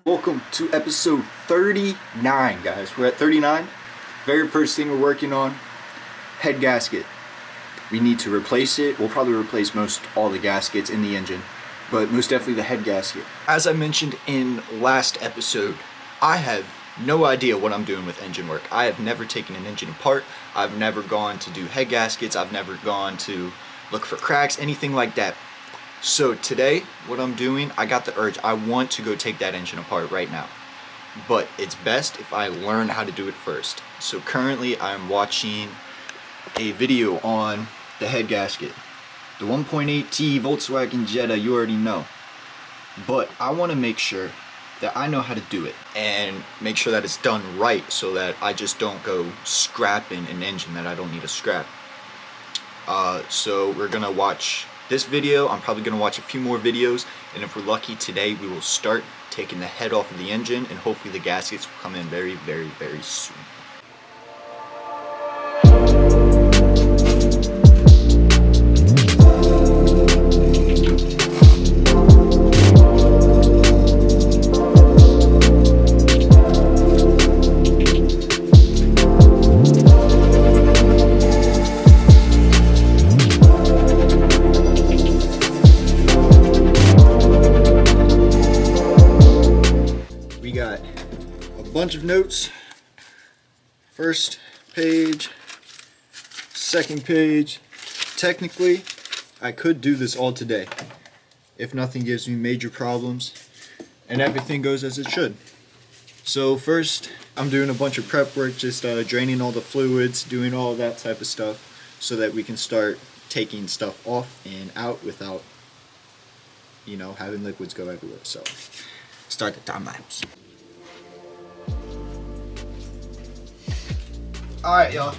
Welcome to episode 39, guys. We're at 39. Very first thing we're working on, head gasket. We need to replace it. We'll probably replace all the gaskets in the engine, but most definitely the head gasket. As I mentioned in last episode, I have no idea what I'm doing with engine work. I have never taken an engine apart. I've never gone to do head gaskets. I've never gone to look for cracks, anything like that. So today, what I'm doing, I got the urge. I want to go take that engine apart right now. But it's best if I learn how to do it first. So currently, I'm watching a video on the head gasket. The 1.8T Volkswagen Jetta, you already know. But I want to make sure that I know how to do it. And make sure that it's done right so that I just don't go scrapping an engine that I don't need to scrap. So we're going to watch this video. I'm probably going to watch a few more videos, and if we're lucky today, we will start taking the head off of the engine, and hopefully the gaskets will come in very, very, very soon. Bunch of notes. First page, second page. Technically, I could do this all today if nothing gives me major problems and everything goes as it should. So first, I'm doing a bunch of prep work, just draining all the fluids, doing all that type of stuff so that we can start taking stuff off and out without, having liquids go everywhere. So, start the time lapse. Alright, y'all,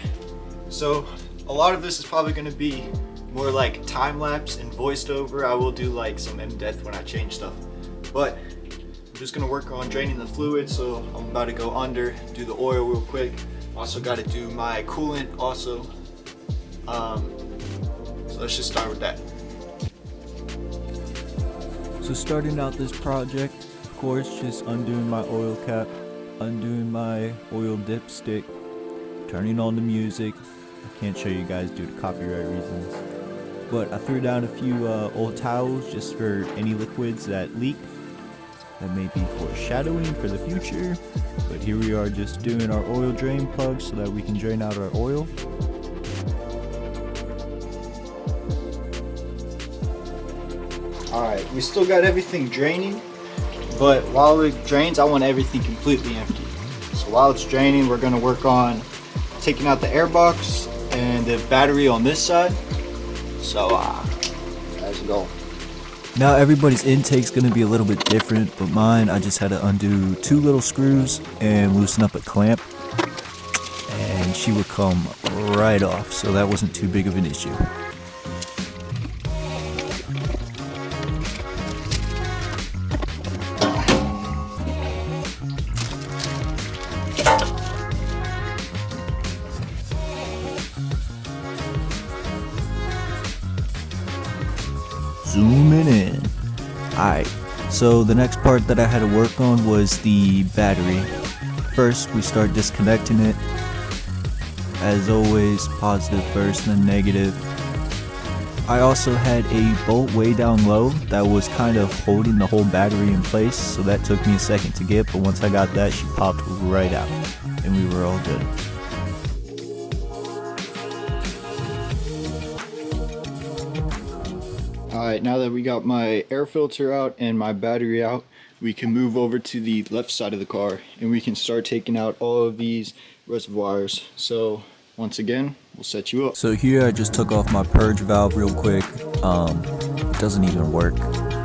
so a lot of this is probably going to be more like time-lapse and voiced over. I will do like some in-depth when I change stuff, but I'm just going to work on draining the fluid. So I'm about to go under, do the oil real quick. Also got to do my coolant also. So let's just start with that. So starting out this project, of course, just undoing my oil cap, undoing my oil dipstick, turning on the music. I can't show you guys due to copyright reasons, but I threw down a few old towels just for any liquids that leak. That may be foreshadowing for the future, but here we are just doing our oil drain plug so that we can drain out our oil. Alright, we still got everything draining, but while it drains, I want everything completely empty. So while it's draining, we're going to work on taking out the air box and the battery on this side. So let's go. Now everybody's intake's gonna be a little bit different, but mine, I just had to undo two little screws and loosen up a clamp, and she would come right off, so that wasn't too big of an issue. Zooming in. Alright, so the next part that I had to work on was the battery. First, we start disconnecting it. As always, positive first, then negative. I also had a bolt way down low that was kind of holding the whole battery in place, so that took me a second to get, but once I got that, she popped right out, and we were all good. Alright, now that we got my air filter out and my battery out, we can move over to the left side of the car and we can start taking out all of these reservoirs. So once again, we'll set you up. So here I just took off my purge valve real quick. It doesn't even work,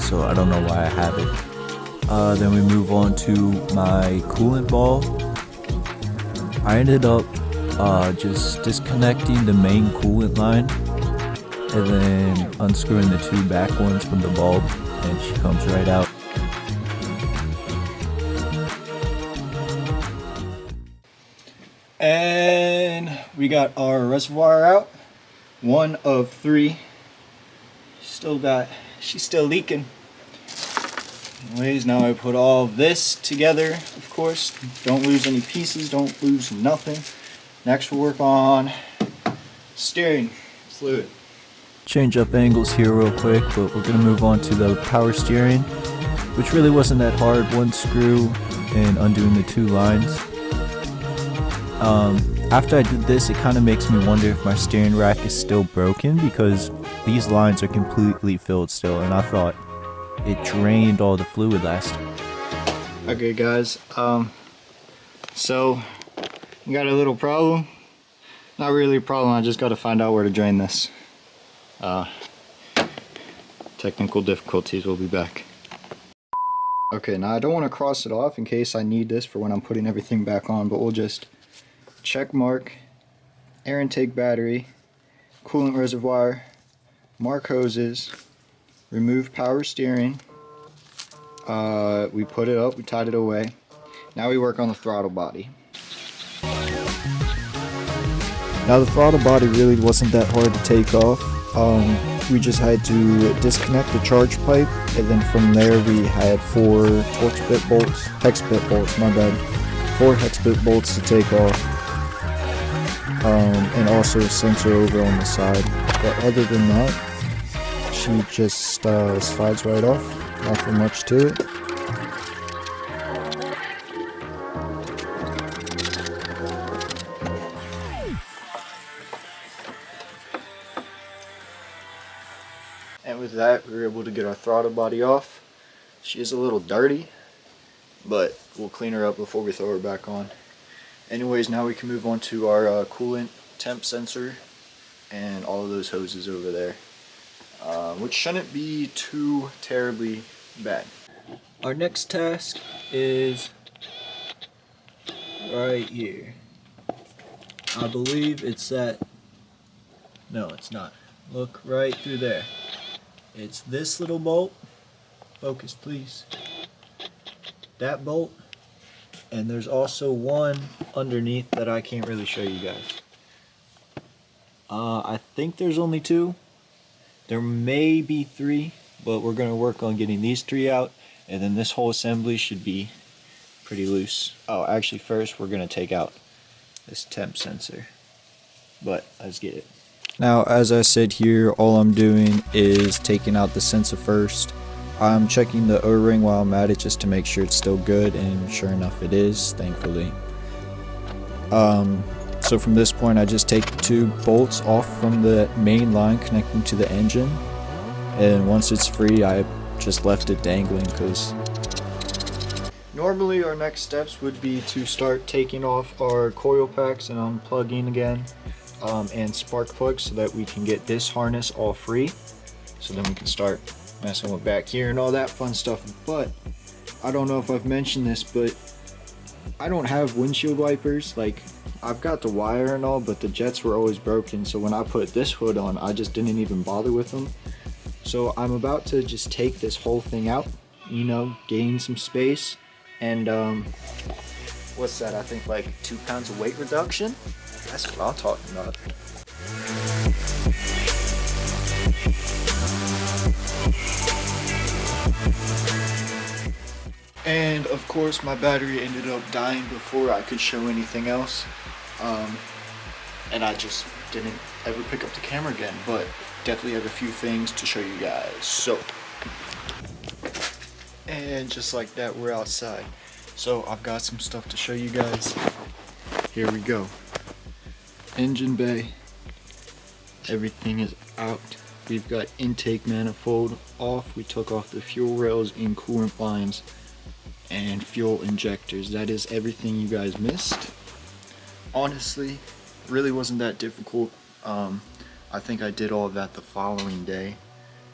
so I don't know why I have it. Then we move on to my coolant ball. I ended up just disconnecting the main coolant line and then unscrewing the two back ones from the bulb, and she comes right out. And we got our reservoir out, 1 of 3. She's still leaking. Anyways, now I put all of this together, of course. Don't lose any pieces, don't lose nothing. Next we'll work on steering fluid. Change up angles here real quick, but we're gonna move on to the power steering, which really wasn't that hard. One screw and undoing the 2 lines. After I did this, it kind of makes me wonder if my steering rack is still broken, because these lines are completely filled still, and I thought it drained all the fluid last time. Okay guys, so we got a little problem. Not really a problem, I just got to find out where to drain this. Technical difficulties, we'll be back. Okay, now I don't want to cross it off in case I need this for when I'm putting everything back on, but we'll just check mark air intake battery, coolant reservoir, mark hoses, remove power steering. We put it up, we tied it away. Now we work on the throttle body. Now the throttle body really wasn't that hard to take off. We just had to disconnect the charge pipe, and then from there we had 4 Torx bit bolts, hex bit bolts, my bad. 4 hex bit bolts to take off. And also a sensor over on the side. But other than that, she just slides right off. Nothing much to it. And with that, we were able to get our throttle body off. She is a little dirty, but we'll clean her up before we throw her back on. Anyways, now we can move on to our coolant temp sensor and all of those hoses over there, which shouldn't be too terribly bad. Our next task is right here. I believe it's that. No, it's not. Look right through there. It's this little bolt. Focus, please. That bolt. And there's also one underneath that I can't really show you guys. I think there's only 2. There may be 3, but we're going to work on getting these 3 out. And then this whole assembly should be pretty loose. Oh, actually first we're going to take out this temp sensor. But let's get it. Now, as I said here, all I'm doing is taking out the sensor first. I'm checking the O-ring while I'm at it just to make sure it's still good, and sure enough it is, thankfully. So from this point I just take the 2 bolts off from the main line connecting to the engine, and once it's free I just left it dangling because normally our next steps would be to start taking off our coil packs and unplugging again, and spark plugs so that we can get this harness all free, so then we can start messing with back here and all that fun stuff. But I don't know if I've mentioned this, but I don't have windshield wipers. Like, I've got the wire and all, but the jets were always broken, so when I put this hood on I just didn't even bother with them. So I'm about to just take this whole thing out, you know, gain some space, and what's that, I think like 2 pounds of weight reduction. That's what I'm talking about. And of course my battery ended up dying before I could show anything else, and I just didn't ever pick up the camera again, but definitely have a few things to show you guys. So, and just like that, we're outside. So I've got some stuff to show you guys. Here we go. Engine bay, everything is out. We've got intake manifold off. We took off the fuel rails and coolant lines and fuel injectors. That is everything you guys missed. Honestly, really wasn't that difficult. I think I did all of that the following day.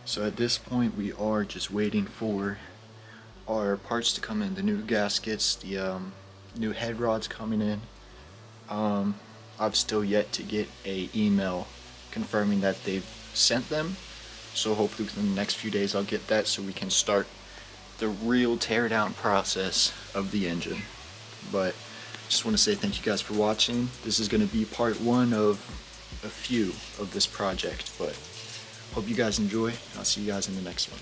So at this point we are just waiting for our parts to come in, the new gaskets, the new head rods coming in. I've still yet to get a email confirming that they've sent them, so hopefully within the next few days I'll get that so we can start the real teardown process of the engine. But just want to say thank you guys for watching. This is going to be part 1 of a few of this project, but hope you guys enjoy. I'll see you guys in the next one.